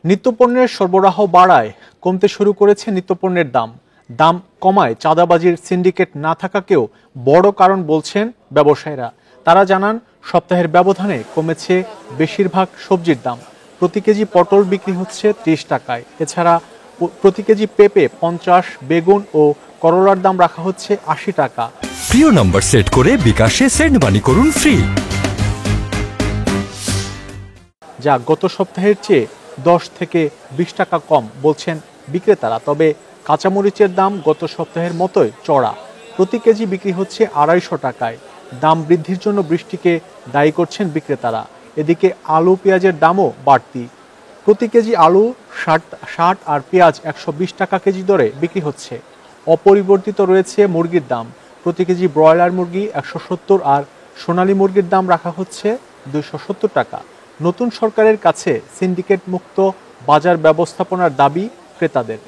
নিত্যপণ্যের সরবরাহ বাড়ায় কমতে শুরু করেছে নিত্যপণ্যের দাম। দাম কমায় চাঁদাবাজির সিন্ডিকেট না থাকাকেও বড় কারণ বলছেন ব্যবসায়ীরা। তারা জানান, সপ্তাহের ব্যবধানে কমেছে বেশিরভাগ সবজির দাম। প্রতি কেজি পটল বিক্রি হচ্ছে ৩০ টাকায়। এছাড়া প্রতি কেজি পেঁপে ৫০, বেগুন ও করলার দাম রাখা হচ্ছে ৮০ টাকা। প্রিয় নম্বর সেট করে বিকাশে সেন্ড মানি করুন ফ্রি, যা গত সপ্তাহের চেয়ে ১০ থেকে ২০ টাকা কম বলছেন বিক্রেতারা। তবে কাঁচামরিচের দাম গত সপ্তাহের মতোই চড়া। প্রতি কেজি বিক্রি হচ্ছে ২৫০ টাকায়। দাম বৃদ্ধির জন্য বৃষ্টিকে দায়ী করছেন বিক্রেতারা। এদিকে আলু পেঁয়াজের দামও বাড়তি। প্রতি কেজি আলু ৬০ আর পেঁয়াজ ১২০ টাকা কেজি দরে বিক্রি হচ্ছে। অপরিবর্তিত রয়েছে মুরগির দাম। প্রতি কেজি ব্রয়লার মুরগি ১৭০ আর সোনালী মুরগির দাম রাখা হচ্ছে ২৭০ টাকা। নতুন সরকারের কাছে সিন্ডিকেট মুক্ত বাজার ব্যবস্থাপনার দাবি ক্রেতাদের।